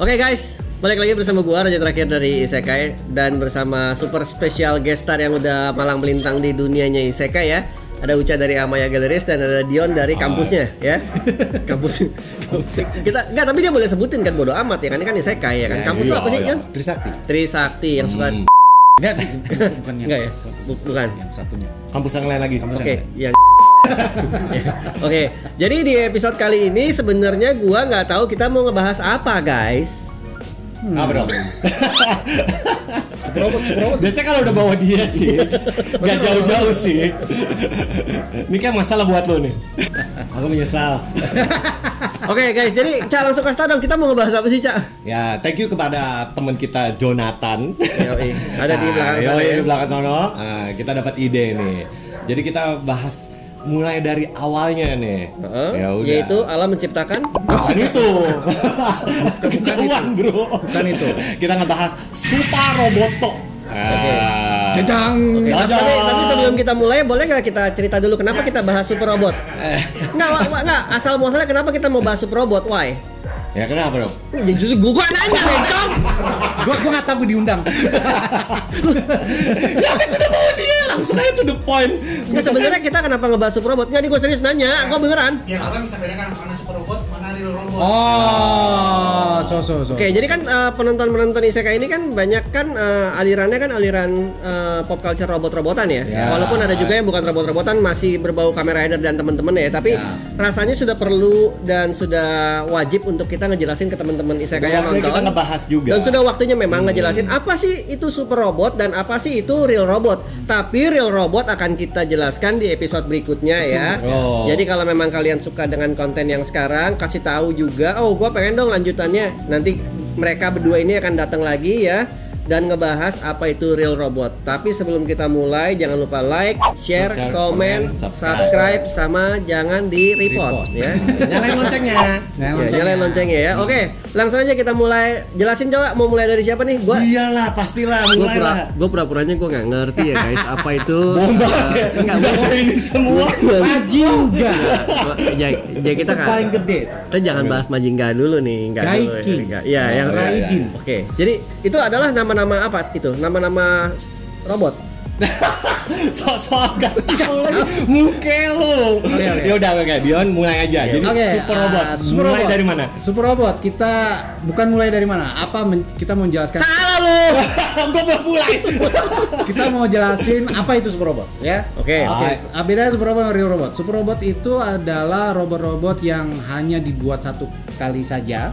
Oke guys, balik lagi bersama gua Raja Terakhir dari Isekai dan bersama super special guest star yang udah malang melintang di dunianya Isekai ya. Ada Uca dari Amaya Galleries dan ada Dion dari kampusnya ya. Kampus. Kita enggak, tapi dia boleh sebutin kan, bodo amat ya kan, ini kan Isekai ya kan. Kampus itu apa sih, Dion? Trisakti yang suka enggak, bukan yang enggak ya? Bukan. Yang satunya. Kampus yang lain lagi. Oke, yang Oke, jadi di episode kali ini sebenarnya gua nggak tahu kita mau ngebahas apa, guys. Apa dong? Super-robot. Biasanya kalau udah bawa dia sih, nggak jauh-jauh sih. Ini kan masalah buat lo nih. Aku menyesal. Oke guys, jadi Cak langsung kasih tau dong, kita mau ngebahas apa sih, Cak? Ya, thank you kepada teman kita Jonathan. Yoi, ada di belakang sana. Yoi, di belakang sana. Kita dapat ide nih. Jadi kita bahas mulai dari awalnya nih. Ya udah. Yaitu alam menciptakan. Bukan itu. Kejauhan, bro. Bukan itu. Kita ngebahas Super Roboto. Jajang. Tapi sebelum kita mulai, boleh nggak kita cerita dulu kenapa kita bahas super robot? Nggak. Asal muasalnya kenapa kita mau bahas super robot? Why? Ya kenapa dong? Ya justru gua nanya, Bencong. Gua nggak tahu diundang. Ya aku sudah bawa dia langsung aja to the point. Nggak, sebenarnya kita kenapa ngebahas super robot? Nggak, nih gua serius nanya, gua beneran. Ya orang bisa bedakan mana super robot, mana real robot. Oh, so. Oke, jadi kan penonton Isekai ini kan banyak kan alirannya kan aliran pop culture robot-robotan ya. Walaupun ada juga yang bukan robot-robotan, masih berbau Kamen Rider dan teman-teman ya. Tapi rasanya sudah perlu dan sudah wajib untuk kita ngejelasin ke teman-teman Isekai yang nonton. Kita ngebahas juga. Dan sudah waktunya memang ngejelasin apa sih itu super robot dan apa sih itu real robot. Tapi real robot akan kita jelaskan di episode berikutnya ya. Jadi kalau memang kalian suka dengan konten yang sekarang, kasih tahu juga. Oh, gua pengen dong lanjutannya. Nanti mereka berdua ini akan datang lagi ya dan ngebahas apa itu real robot. Tapi sebelum kita mulai, jangan lupa like, share, komen, subscribe, sama jangan di report ya. Nyalain loncengnya. Nyalain loncengnya ya. Oke, langsung aja kita mulai. Jelasin coba, mau mulai dari siapa nih? Iyalah, pastilah mulai lah. Gue pura-puranya gue nggak ngerti ya guys, apa itu? Enggak ini semua. Majingga. Jadi kita kan paling gede. Kita jangan bahas Majingga dulu nih, enggak dulu. Ya, yang Raiden. Oke. Jadi itu adalah nama-nama apa itu? Nama-nama robot. Soal gak tahu lagi muka lu. Ya udah oke, Dion mulai aja. Jadi super robot. Mulai dari mana? Super robot kita bukan mulai dari mana? Kita mau menjelaskan. Salah lu. Gua belum mulai. Kita mau jelasin apa itu super robot ya. Oke. Bedanya super robot sama real robot. Super robot itu adalah robot-robot yang hanya dibuat satu kali saja.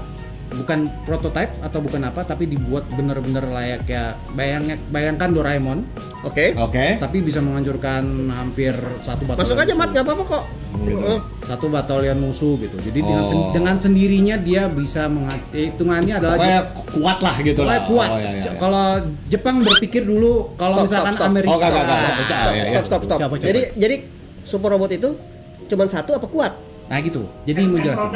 Bukan prototype atau bukan apa, tapi dibuat bener-bener layak ya. Bayangkan Doraemon. Oke. Tapi bisa menghancurkan hampir satu batalion. Masuk aja Mat, nggak apa-apa kok. Satu batalion musuh gitu. Jadi dengan sendirinya dia bisa hitungannya adalah kuat lah gitu lah. Kuat. Kalau Jepang berpikir dulu kalau misalkan Amerika. Stop. Jadi super robot itu cuman satu apa kuat? Nah gitu, jadi mau jelasin.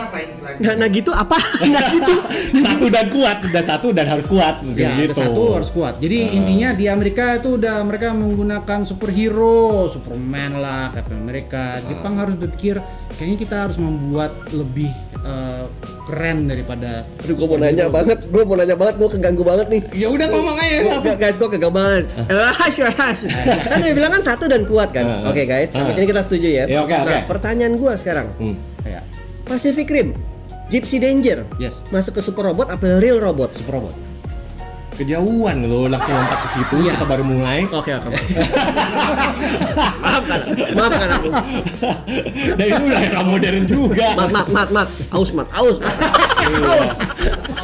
Nah gitu apa? Nah gitu. Satu dan kuat, satu dan harus kuat. Ya, gitu. Satu harus kuat. Jadi intinya di Amerika itu udah mereka menggunakan superhero, Superman lah, Captain America. Jepang harus berpikir, kayaknya kita harus membuat lebih keren daripada. Aduh, gue mau nanya banget, gue keganggu banget nih. Ya udah ngomong aja. Guys, gue keganggu banget. Kan dia bilang kan satu dan kuat kan. Oke guys, sampai sini kita setuju ya. Nah, pertanyaan gue sekarang. Pacific Rim, Gypsy Danger, masuk ke super robot apa real robot? Super robot. Kejauhan lo langsung lompat ke situ. Kita baru mulai. Oke. Maafkan aku. Dan itu udah era modern juga. Mat. Aus.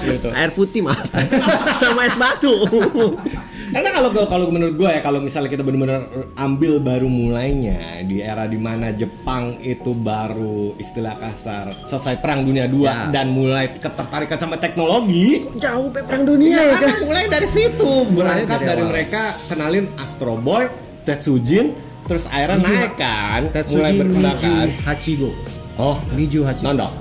Gitu. Air putih mah. Sama es batu. Karena kalau menurut gue ya, kalau misalnya kita benar-benar ambil baru mulainya di era dimana Jepang itu baru istilah kasar selesai Perang Dunia II dan mulai ketertarikan sama teknologi. Jauh perang dunia ya kan? Mulai dari situ berangkat dari mereka kenalin Astro Boy, Tetsujin, terus akhirnya naik kan, mulai berkembang kan. Hachigo. Oh, Niju Hachigo. Nondo.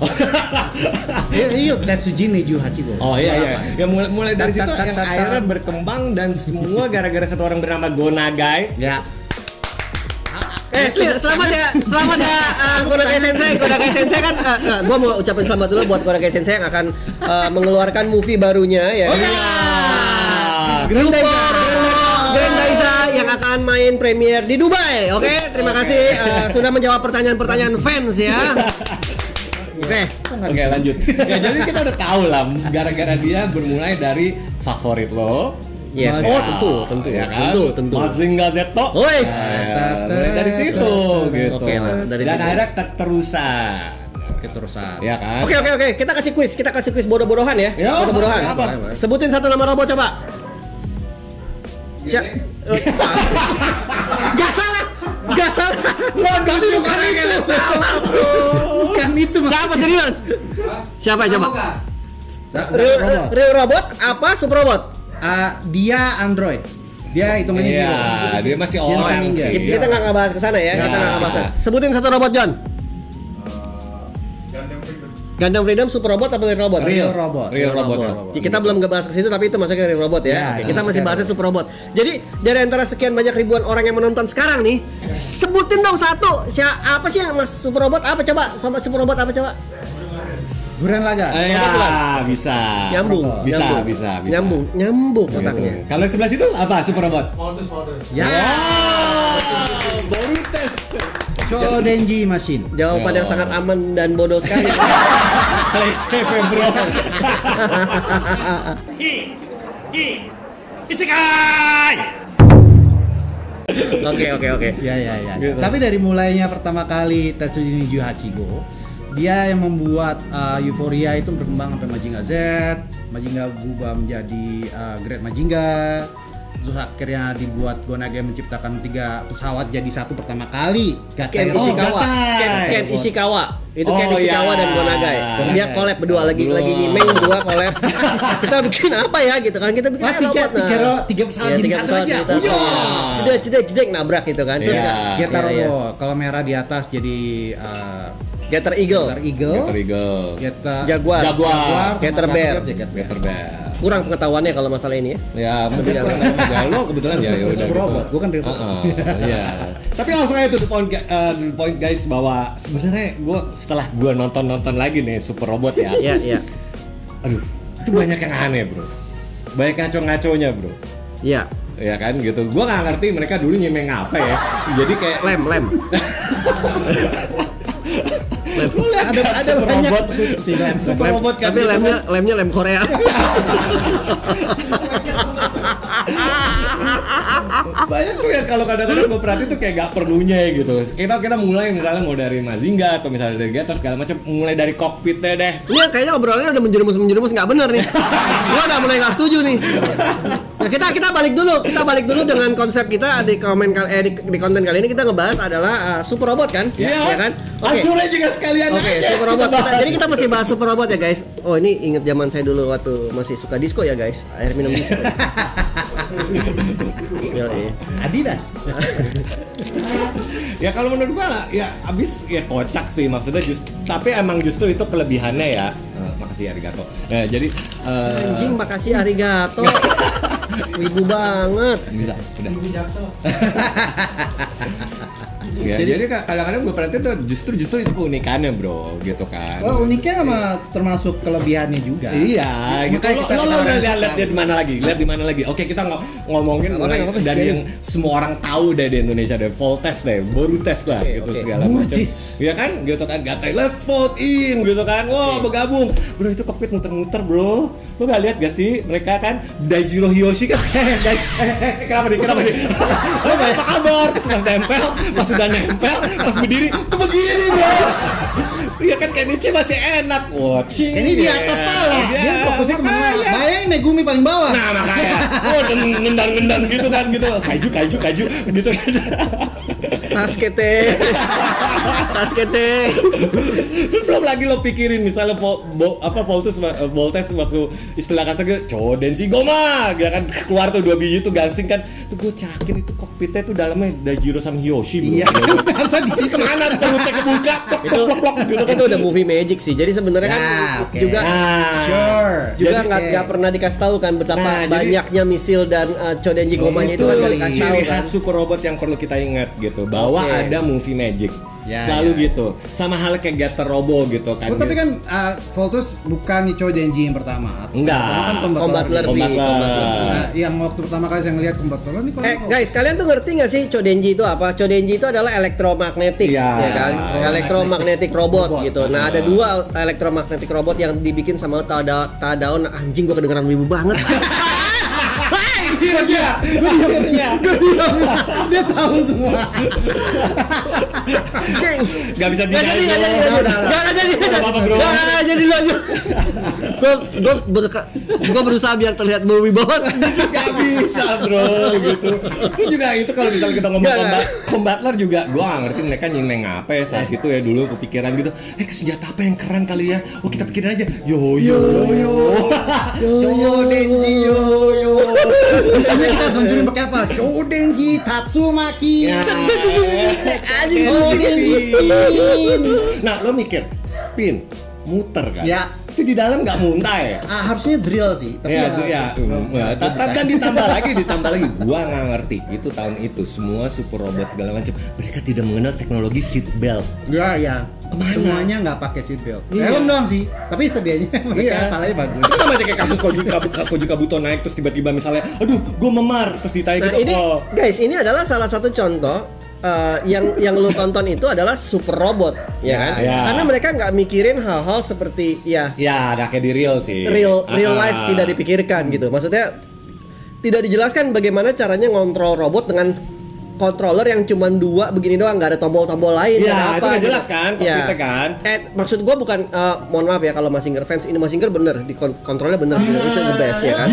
Iya, Tetsujin Niju Hachigo. Oh iya. Ya mulai dari situ yang akhirnya berkembang dan semua gara-gara satu orang bernama Go Nagai. Ya. Selamat ya Kodakai Sensei kan gua mau ucapin selamat dulu buat Kodakai Sensei yang akan mengeluarkan movie barunya ya. Grand Daiza yang akan main premier di Dubai. Oke, terima kasih sudah menjawab pertanyaan-pertanyaan fans ya. Oke, lanjut. Ya, jadi kita udah tahu lah gara-gara dia bermulai dari favorit lo. Yes. Tentu ya kan? Tentu. Mazinger Z. Wes. Mulai dari situ gitu. Oke lah, dari dan situ. akhirnya keterusan. Ya kan? Oke. Kita kasih kuis bodoh-bodohan ya. Ya, Bodoh-bodohan. apa? Sebutin satu nama robot coba. Gak salah. Tapi bukan itu. Salah, bro. Bukan itu. Siapa serius? Siapa coba? Robot. Real robot apa super robot? Dia android. Dia hitungannya Iya, hero. dia masih orang ninja. sih. Kita nggak ngebahas kesana ya. Kita nggak ngebahas. Sebutin satu robot John. Gundam Freedom super robot apa real robot? Real robot. Real robot. Kita belum ngebahas ke situ tapi itu masuknya real robot ya. Ya, Oke, ya, kita masih masuknya bahasnya real super robot. Jadi dari antara sekian banyak ribuan orang yang menonton sekarang nih, sebutin dong satu. Apa sih yang mas super robot apa coba? Sama super robot apa coba? Gurren Lagann. Ya, bisa. Nyambung. Bisa. Nyambung otaknya. Kalau yang sebelah situ apa super robot? Voltus. Ya. Baru tes. Shodenji Machine. Jawaban yang sangat aman dan bodoh sekali. Play safe ya, bro. Isekai. Oke. Ya. Gitu. Tapi dari mulainya pertama kali Tetsuji Niju Hachigo, dia yang membuat Euphoria itu berkembang sampai Mazinger Z, Mazinger berubah menjadi Great Mazinger. Terus akhirnya dibuat Gonage menciptakan 3 pesawat jadi satu pertama kali. Ken Ishikawa. Itu Ken Oh, Ishikawa ya. dan Gonagai. Dia collab berdua lagi nyimeng berdua collab. Kita bikin apa ya gitu kan? Kita bikin tiga pesawat jadi satu aja. Jedek nabrak gitu kan. Terus Geta robot. Kalau merah di atas jadi Getter Eagle. Geta Jaguar. Getter Bear. Kurang pengetahuannya kalau masalah ini ya. Ya, mungkin ya lo kebetulan ya udah. Super robot, gue kan real robot. Iya. Tapi langsung aja to the point guys bahwa sebenarnya setelah gue nonton lagi nih Super Robot ya. Iya. Aduh, itu banyak yang aneh, bro. Banyak ngaco-ngaconya, bro. Iya. Ya kan gitu. Gue nggak ngerti mereka dulu nyemeng apa ya. Jadi kayak lem. Lu lihat Ada Super banyak Robot sih kan. Super Robot kan Tapi gitu lemnya lem Korea. banyak tuh yang kalau kadang-kadang gue perhatiin tuh kayak gak perlunya ya gitu. Kita mulai misalnya mau dari Mazinger atau misalnya dari Getter segala macam, mulai dari kokpitnya deh. Iya kayaknya obrolannya udah menjerumus nggak bener nih. Gua udah mulai nggak setuju nih. Nah, kita balik dulu dengan konsep kita di konten kali ini kita ngebahas adalah Super Robot kan? Iya kan? Hancurin juga sekalian Oke, aja. Super Robot. Jadi kita masih bahas Super Robot ya guys. Oh ini inget zaman saya dulu waktu masih suka disco ya guys. Air minum disco. Adidas. Ya kalau menurut gua ya abis ya kocak sih maksudnya tapi emang justru itu kelebihannya ya. Makasih arigato. Nah, jadi Anjing makasih arigato. Wibu banget. Bisa, udah. Ya, jadi kadang-kadang gue perhatiin tuh justru itu keunikannya bro, gitu kan. Oh uniknya sama termasuk kelebihannya juga. Iya, gitu. Lo lihat di mana lagi. Oke, kita ngomongin mulai dari yang semua orang tahu deh di Indonesia deh, Voltes deh, Borutes lah, gitu segala macam. Iya kan, gitu kan, gatai let's vote in, gitu kan. Wah, bergabung, bro itu kokpit muter-muter bro. Lo nggak lihat gak sih mereka kan Daijiro Hiyoshi kan? Guys, kenapa nih? Lo apa kabar? Terus pas udah nempel, pas berdiri tuh begini bro. Iya kan Kenichi masih enak. Wah, ini di atas pala. Dia fokusnya kemana? Bayangin Megumi paling bawah. Nah makanya, ngendang gitu kan gitu. Kaju gitu kan. Tas kete. Terus belum lagi lo pikirin misalnya Voltes waktu istilah kasar gitu, Chodenshi Goma, ya kan keluar tuh 2 biji tuh gansing kan. Tuh gue yakin itu kokpitnya tuh dalamnya Daijiro sama Hiyoshi bro. Iya. Masa di situ kemana perutnya kebuka itu udah movie magic sih. Jadi sebenarnya kan juga juga nggak pernah dikasih tahu kan betapa banyaknya misil dan Chodenshi Gomanya itu kan nggak dikasih tahu kan. Super robot yang perlu kita ingat gitu. bahwa ada movie magic. Ya, Selalu gitu. Sama hal kayak Getter Robo gitu kan. tapi kan Voltus bukan Chodenji yang pertama. Enggak. Kan Combat Lurby. Nah, yang waktu pertama kali saya ngeliat Combat Lurby nih Guys, kalian tuh ngerti nggak sih Chodenji itu apa? Chodenji itu adalah elektromagnetik, Iya. ya kan? Elektromagnetic robot gitu. Nah, ada dua elektromagnetic robot yang dibikin sama Tadaon. Anjing, gua kedengeran wibu banget. dia tahu semua. Ceng. Gak bisa Gak jadi, dinaik. Gak jadi lanjut. Gue berusaha biar terlihat berwibawa sedikit. Gak bisa bro gitu. Itu kalau misalnya kita ngomong combatler juga, gue gak ngerti mereka nyineng apa ya saat itu ya dulu kepikiran gitu. Senjata apa yang keren kali ya? Oh kita pikirin aja. Yo. Chodenji yo. Ini kita tunjukin pakai apa? Chodenji Tatsumaki. Nah lo mikir spin muter kan? Ya. Itu di dalam nggak muntah ya? Harusnya drill sih. Tapi kan ditambah lagi. Gua nggak ngerti. Itu tahun itu semua super robot segala macam. Mereka tidak mengenal teknologi seat belt. Ya. Kemana? Semuanya nggak pakai seat belt. Iya. Helm doang sih. Tapi sedianya mereka palanya bagus. Itu sama aja kayak kasus Koji Kabuto naik terus tiba-tiba misalnya, aduh, gua memar terus ditanya gitu. Guys, ini adalah salah satu contoh yang lo tonton itu adalah super robot, ya kan? Ya. Karena mereka nggak mikirin hal-hal seperti Ya, gak kayak di real sih. real life tidak dipikirkan gitu. Maksudnya tidak dijelaskan bagaimana caranya ngontrol robot dengan controller yang cuma 2 begini doang, nggak ada tombol-tombol lain. Ya, itu nggak jelas kan, kokpitnya kan. Maksud gue bukan, mohon maaf ya kalau Mazinger fans, ini Mazinger bener, di kontrolnya bener, itu the best ya kan.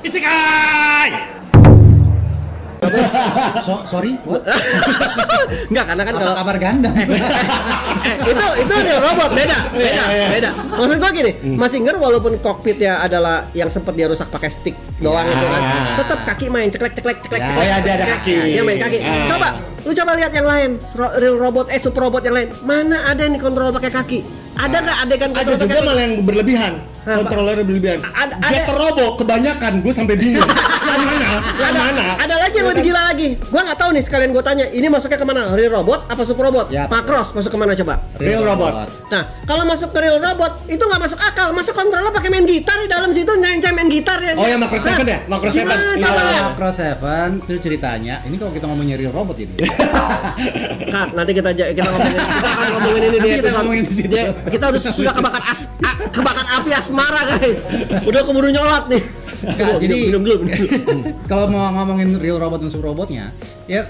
Isekai! Sorry, what? Enggak, karena kan kalau kabar Gundam. itu real robot, beda. Maksud gua gini, Mazinger walaupun kokpitnya adalah yang sempat dia rusak pakai stick doang itu kan, tetap kaki main ceklek. Oh ya, ada kaki. Dia main kaki. Lu coba lihat yang lain, real robot, super robot yang lain. Mana ada yang dikontrol pakai kaki? Ada nggak adegan Ada juga malah yang berlebihan. Kontrolernya berlebihan. Getter Robo kebanyakan, gue sampai bingung. Mana? Ada lagi yang lebih gila lagi. Gua nggak tahu nih, sekalian gue tanya, ini masuknya kemana? Real robot apa super robot? Macross masuk kemana coba? Real robot. Nah, kalau masuk ke real robot itu nggak masuk akal. Masuk kontroler pakai main gitar di dalam situ, nyanyi main gitar ya. Oh ya, Macross 7 ya? Macross 7. Coba. Macross 7 itu ceritanya. Ini kalau kita ngomongin real robot ini. Kak, nanti kita akan ngomongin ini di episode. Kita sudah kebakar api asmara, guys. Udah keburu nyolot nih. Jadi minum dulu. Kalau mau ngomongin real robot dan super robotnya, ya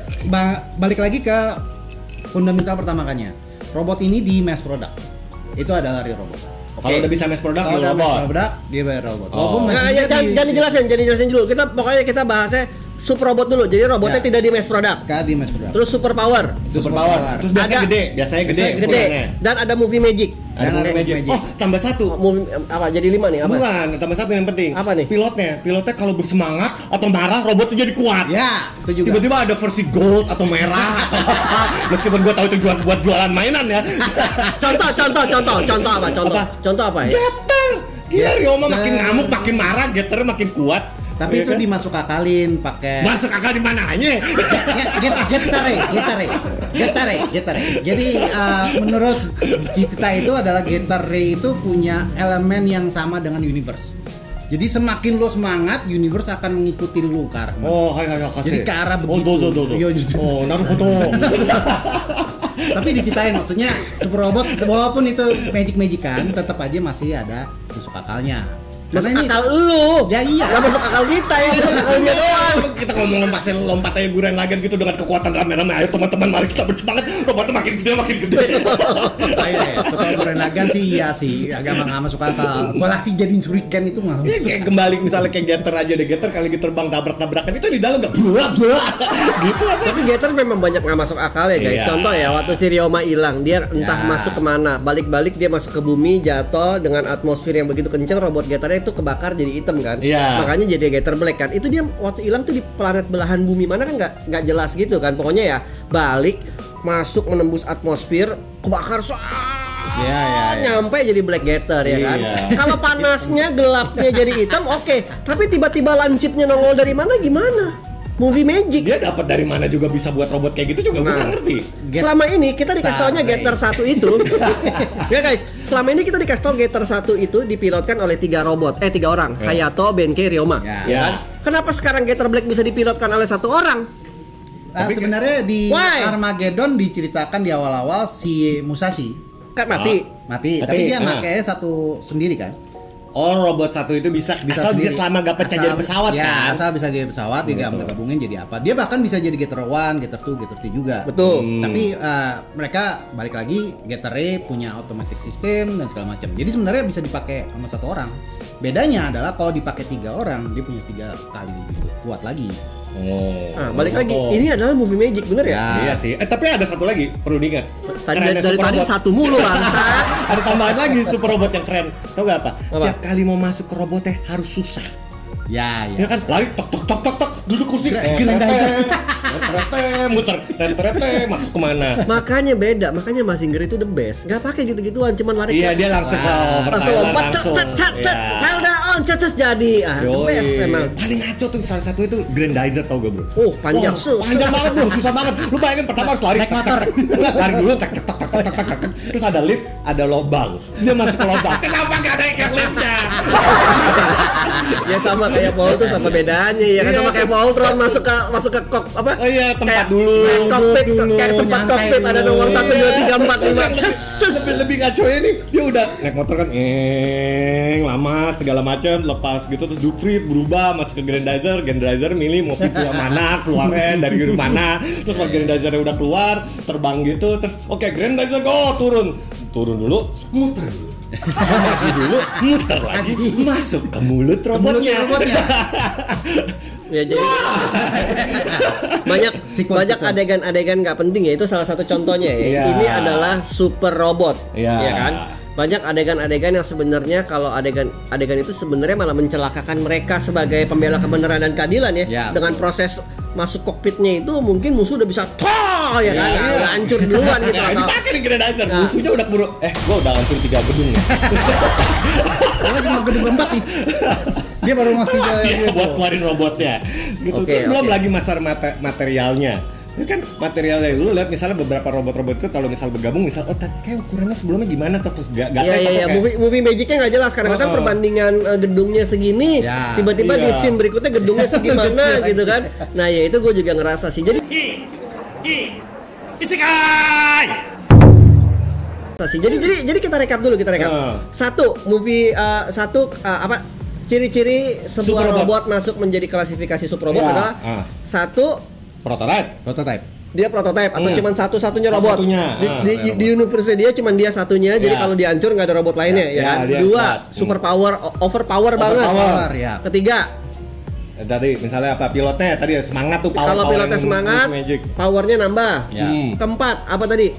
balik lagi ke fundamental pertama kannya. Robot ini di mass product. Itu adalah real robot. Kalau udah bisa mass product, Kalau real udah robot. mass product, dia robot. Jangan dijelasin dulu. Pokoknya kita bahasnya super robot dulu. Jadi robotnya tidak di mass product. Di mass product. Terus super power. Terus biasanya gede. Dan ada movie magic. Dan ada magic. Oh, tambah satu. Movie apa? Jadi 5 nih apa? Bukan, tambah satu yang penting. Apa nih? Pilotnya kalau bersemangat atau marah, robotnya jadi kuat. Ya, itu juga. Tiba-tiba ada versi gold atau merah atau apa. Meskipun gua tahu itu buat jualan mainan ya. Contoh apa ya? Getter. Gila, Ryoma makin ngamuk, makin marah, Getter makin kuat. Tapi itu dimasuk akalin pakai. Masuk akal di mananya? Getter. Jadi menurut Cita itu adalah Getter Ray itu punya elemen yang sama dengan universe. Jadi semakin lo semangat, universe akan mengikuti lo ke arah. Oh, hai kasih. Jadi ke arah begitu. Oh, Naruto. Tapi diceritain maksudnya super robot walaupun itu magic-magican tetap aja masih ada masuk akalnya. Masuk akal lu. Ya iya. Gak masuk akal kita ya, masuk akal dia doang. Kita ngomong lompat aja guren lagi gitu dengan kekuatan rame-rame. Ayo teman-teman, mari kita bersemangat. Robotnya makin gede. Setelah guren lagan sih iya sih, agak nggak masuk akal. Malah sih jadiin shuriken itu nggak. Iya, kayak kembali misalnya kayak Getter aja deh. Getter kali terbang tabrak-tabrakan itu di dalam nggak gitu. Tapi Getter memang banyak nggak masuk akal ya guys. Iya. Contoh ya, waktu si Ryoma hilang, dia entah masuk kemana, balik-balik dia masuk ke bumi, jatuh dengan atmosfer yang begitu kencang, robot Getternya itu kebakar jadi hitam kan. Iya. Makanya jadi Getter Black kan. Itu dia waktu hilang tuh di planet belahan bumi mana kan nggak jelas gitu kan. Pokoknya ya balik masuk menembus atmosfer, kebakar nyampe jadi Black Gator ya kan. Iya. Kalau panasnya gelapnya jadi hitam oke, tapi tiba-tiba lancipnya nongol dari mana gimana? Movie magic. Dia dapat dari mana juga bisa buat robot kayak gitu juga gue nggak ngerti. Selama ini kita dikasih taunya Gator 1 itu. Ya guys, selama ini kita dikasih tau Gator 1 itu dipilotkan oleh 3 orang, Hayato, Benkei, Ryoma. Ya. Kenapa sekarang Gator Black bisa dipilotkan oleh 1 orang? Nah, sebenarnya di Armageddon diceritakan di awal-awal si Musashi kan mati. Tapi dia makanya satu sendiri kan. Oh, robot 1 itu bisa asal dia selama gak pecah jadi pesawat kan? Asal bisa jadi pesawat, dia gabungin jadi apa. Dia bahkan bisa jadi Gator 1, Gator 2, Gator 3 juga. Betul. Tapi mereka balik lagi, Gator Ray punya automatic system dan segala macam. Jadi sebenarnya bisa dipakai sama 1 orang. Bedanya adalah kalau dipakai 3 orang, dia punya 3 kali lebih kuat lagi. Balik lagi. Ini adalah movie magic, bener ya? Iya sih. Tapi ada satu lagi perlu diingat. Dari tadi 1 mulu bangsat. Ada tambahan lagi super robot yang keren. Tahu gak apa? Tiap kali mau masuk ke robotnya harus susah. Ya kan lari tok duduk kursi muter masuk kemana. Makanya Mazinger itu the best. Gak pakai gitu-gituan, cuman lari. Iya, dia langsung lompat udah on jadi. The best emang. Paling ngaco tuh salah satu itu Grandizer, tau gak bro? Panjang banget bro, susah banget. Lu bayangin pertama harus lari lari dulu terus ada lift, ada lubang. Terus dia masuk ke lubang. Kenapa gak naik ke liftnya? Ya sama kayak Voltron, sama bedanya ya kan, sama kayak Voltron masuk ke apa? Oh iya, tempat dulu. Kayak tempat kokpit ada nomor 1 2 3 4 5. Lebih ngaconya nih, dia udah naik motor kan lama segala macam, lepas gitu terus Duprit berubah masuk ke Grandizer milih mau pintu yang mana, keluarnya dari mana. Terus pas Grandizer udah keluar, terbang gitu, terus oke, Grandizer go, turun dulu, muter lagi, masuk ke mulut robotnya. Ya jadi banyak adegan-adegan nggak penting ya, itu salah satu contohnya ya. Ini adalah super robot, ya kan? Banyak adegan-adegan yang sebenarnya kalau adegan itu sebenarnya malah mencelakakan mereka sebagai pembela kebenaran dan keadilan ya. Dengan proses masuk kokpitnya itu mungkin musuh udah bisa ya kan, udah hancur duluan gitu. Dipakai di Grandizer, musuhnya udah keburu. Gua udah hancur 3 gedung nih. Karena cuma gedung 4 nih. Dia baru masih buat keluarin robotnya gitu. Terus belum lagi materialnya. Ini kan materialnya dulu, lihat misalnya beberapa robot-robot itu kalau misal bergabung kayak ukurannya sebelumnya gimana terus gak movie magicnya nggak jelas, kadang-kadang perbandingan gedungnya segini, tiba-tiba di scene berikutnya gedungnya segimana gitu kan. Nah ya itu gue juga ngerasa sih. Jadi Isekai. Jadi kita rekap dulu, Satu movie ciri-ciri sebuah robot masuk menjadi klasifikasi super robot adalah satu prototype. Dia prototype atau cuman satu-satunya robot. Di universe dia cuman dia satunya. Jadi kalau dihancur nggak ada robot lainnya ya kan. 2, super power, overpower banget. Ketiga, tadi misalnya apa, pilotnya tadi semangat tuh, kalau pilotnya semangat, powernya nambah. Keempat, apa tadi?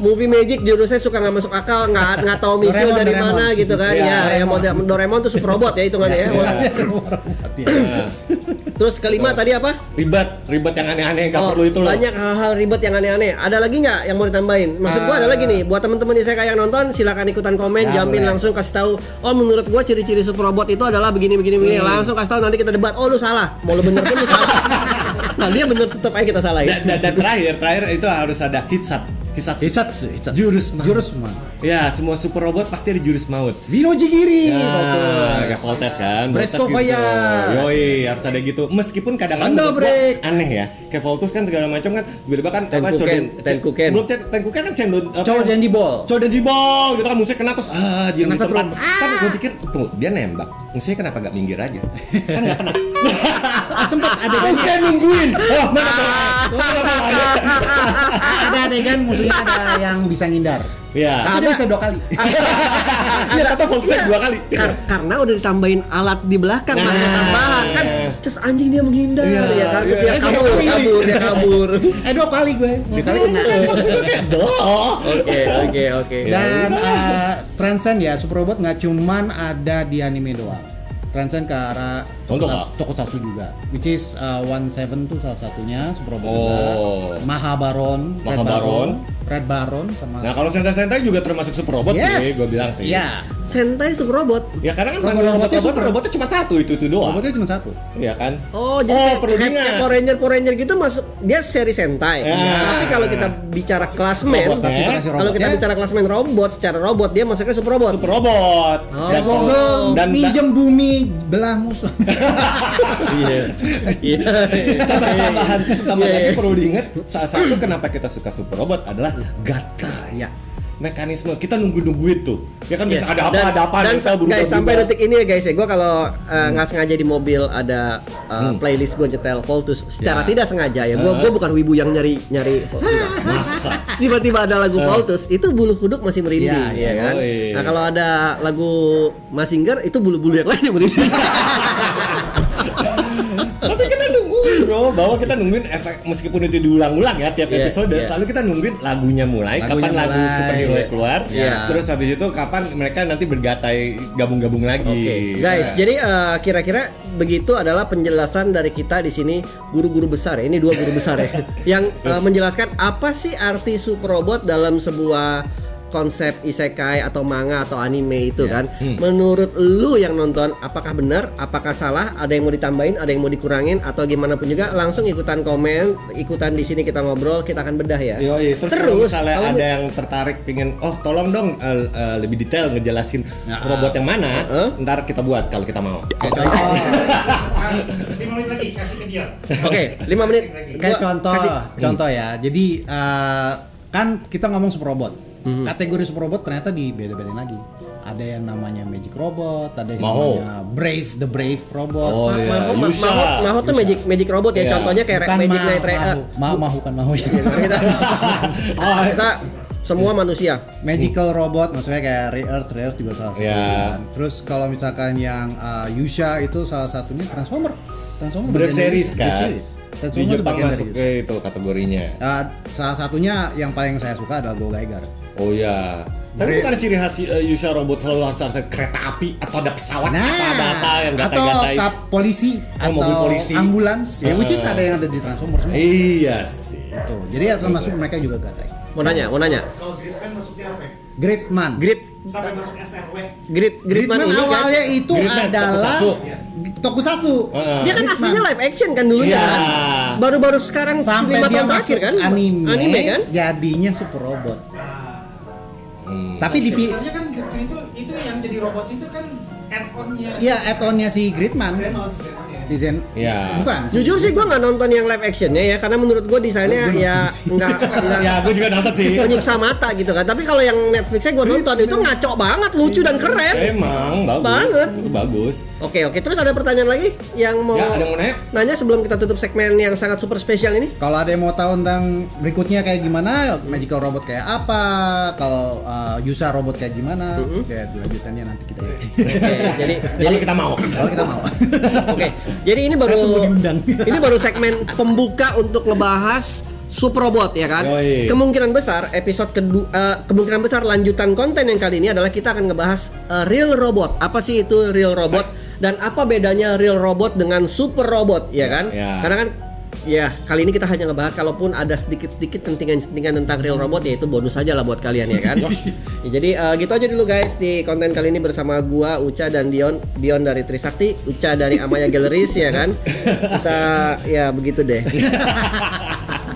Movie magic jurusnya suka nggak masuk akal, nggak tahu misil dari mana gitu kan. Yang model Doraemon tuh super robot ya hitungannya ya. Terus kelima tadi apa? Ribet yang aneh-aneh nggak perlu itu loh. Banyak hal-hal ribet yang aneh-aneh. Ada lagi nggak yang mau ditambahin? Maksud gua ada lagi nih, buat teman-teman saya kayak nonton, silakan ikutan komen, jamin langsung kasih tahu. Oh menurut gua ciri-ciri super robot itu adalah begini. Langsung kasih tahu, nanti kita debat. Oh lu salah, mau lu bener pun lu salah. Nah dia bener, tetap aja kita salahin. Dan terakhir itu harus ada Hitsatsu. Jurus maut. Ya, semua super robot pasti ada jurus maut. Binojigiri. Kayak Voltes kan. Presto Fire. Yoi, harus ada gitu. Meskipun kadang-kadang aneh ya. Kayak Voltes kan segala macam kan, tiba-tiba kan Tenkuken. Sebelum Tenkuken kan Chouden Ball gitu kan, musuhnya kena terus jadi di tempat. Kan gue pikir tuh dia nembak. Musuhnya kenapa gak minggir aja? Kan gak kena. Sempat ada saya nungguin. Ada adegan musuhnya ada yang bisa ngindar. Iya. Tapi dia bisa 2 kali. Iya, kata Voltes 2 kali. Karena udah ditambahin alat di belakang, makanya tambahan kan. Terus anjing dia menghindar ya kan. Terus dia kabur. 2 kali gue. 2 kali kena. Oke. Dan transcend ya, super robot nggak cuman ada di anime doang. Transcend ke arah Tokusatsu juga, which is 17 tuh salah satunya super robot juga. Mahabaron, Red Baron sama. Nah kalau Sentai juga termasuk super robot sih, gue bilang sih. Iya. Sentai super robot. Ya karena kan robotnya cuma satu itu doang. Robotnya cuma satu. Iya kan? Oh, jadi perlu diingat. kayak Power Ranger gitu masuk dia seri Sentai. Tapi kalau kita bicara klasmen, kalau kita bicara klasmen robot secara robot dia masuknya super robot. Super robot. Dan minjem bumi belah musuh. Iya. Tambahan lagi perlu diingat, salah satu kenapa kita suka super robot adalah gata ya. Mekanisme kita nunggu-nungguin tuh. Ya kan bisa ada apa dan guys sampai detik ini ya guys ya, gue kalau nggak sengaja di mobil ada playlist gue nyetel Voltus secara tidak sengaja ya, gue bukan wibu yang nyari masa tiba-tiba ada lagu Voltus itu bulu kuduk masih merinding ya kan. Nah kalau ada lagu Mazinger itu bulu-bulu yang lain yang merinding. Tapi kita nungguin bro, bahwa kita nungguin efek meskipun itu diulang-ulang ya tiap episode, selalu kita nungguin lagunya mulai, kapan lagu superhero keluar, terus habis itu kapan mereka nanti bergatai gabung-gabung lagi. Guys, jadi kira-kira begitu adalah penjelasan dari kita di sini guru-guru besar ya, ini 2 guru besar ya, yang menjelaskan apa sih arti super robot dalam sebuah konsep isekai atau manga atau anime itu kan. Menurut lu yang nonton apakah benar, apakah salah, ada yang mau ditambahin, ada yang mau dikurangin atau gimana pun juga langsung ikutan komen, ikutan di sini kita ngobrol, kita akan bedah ya. Terus kalau misalnya ada yang tertarik pingin tolong dong lebih detail ngejelasin robot yang mana, ntar kita buat kalau kita mau. 5 menit lagi kasih ke dia. Oke, 5 menit. Kayak contoh ya. Jadi kan kita ngomong super robot. Kategori super robot ternyata dibeda-bedain lagi. Ada yang namanya magic robot, ada yang namanya the brave robot. Maho tuh magic robot ya. Contohnya kayak Magic Knight Rider. Maho kan Maho. Kita semua manusia. Magical robot maksudnya kayak Ray-Earth juga salah satu. Terus kalau misalkan yang Yusha itu salah satunya Transformer series kan. Di Jepang masuk ke itu kategorinya. Salah satunya yang paling saya suka adalah Go Geiger. Oh iya. Tapi bukan ciri khas Yusha robot selalu harus ada kereta api atau ada pesawat atau ada apa yang gatai-gatai. Atau polisi atau mobil polisi, ambulans. Ya which is ada yang ada di Transformers semua. Iya sih. Itu. Jadi termasuk mereka juga gatai. Mau nanya. Kalau Gridman masuknya apa? Sampai masuk SRW. Gridman ini awalnya kan itu adalah Tokusatsu. Dia kan aslinya live action kan dulunya kan. Baru-baru sekarang sampai 5 dia tahun terakhir kan anime kan jadinya super robot. Tapi di sebenarnya kan Gridman itu yang jadi robot itu kan add-onnya. Iya, add-onnya si Gridman. Season bukan. Jujur sih gue nggak nonton yang live actionnya ya, karena menurut gue desainnya ya nggak ya gue juga nonton sih, menyiksa mata gitu kan. Tapi kalau yang Netflixnya gue nonton itu ngaco banget, lucu dan keren. Emang bagus banget. Itu bagus. Oke, terus ada pertanyaan lagi yang mau ada yang mau nanya sebelum kita tutup segmen yang sangat super spesial ini? Kalau ada yang mau tahu tentang berikutnya kayak gimana, Magical Robot kayak apa, kalau Yusha robot kayak gimana, kayak lanjutannya nanti kita jadi kita mau. Oke. Jadi ini baru segmen pembuka untuk ngebahas super robot ya kan. Kemungkinan besar episode kedua, kemungkinan besar lanjutan konten yang kali ini adalah kita akan ngebahas real robot. Apa sih itu real robot dan apa bedanya real robot dengan super robot ya kan? Karena kan ya kali ini kita hanya ngebahas kalaupun ada sedikit-sedikit sentingan-sentingan tentang real robot ya itu bonus aja lah buat kalian ya kan. Jadi gitu aja dulu guys di konten kali ini bersama gua Uca dan Dion dari Trisakti, Uca dari Amaya Galleries ya kan. Kita ya begitu deh.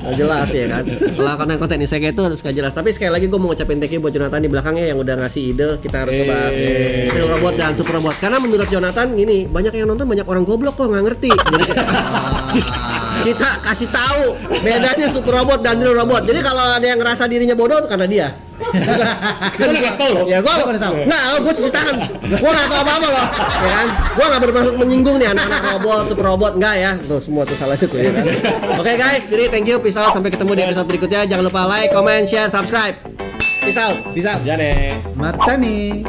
Jelas ya kan. Kalau konten ini saya itu harus gak jelas. Tapi sekali lagi gue mau ngucapin thank you buat Jonathan di belakangnya yang udah ngasih ide kita harus ngebahas real robot dan super robot. Karena menurut Jonathan gini, banyak yang nonton banyak orang goblok kok nggak ngerti. Jadi kita kasih tahu bedanya super robot dan real robot. Jadi kalau ada yang ngerasa dirinya bodoh itu karena dia. Kita nggak tahu loh. Ya gue nggak tahu. Nggak, gue cuci tangan. Gue nggak tahu apa-apa loh. Ya kan? Gue nggak bermaksud menyinggung nih anak-anak robot, super robot, nggak ya. Tuh semua tuh salah itu ya kan. Oke guys, jadi thank you, peace out. Sampai ketemu di episode berikutnya. Jangan lupa like, comment, share, subscribe. Peace out. Bisa. Jane. Mata nih.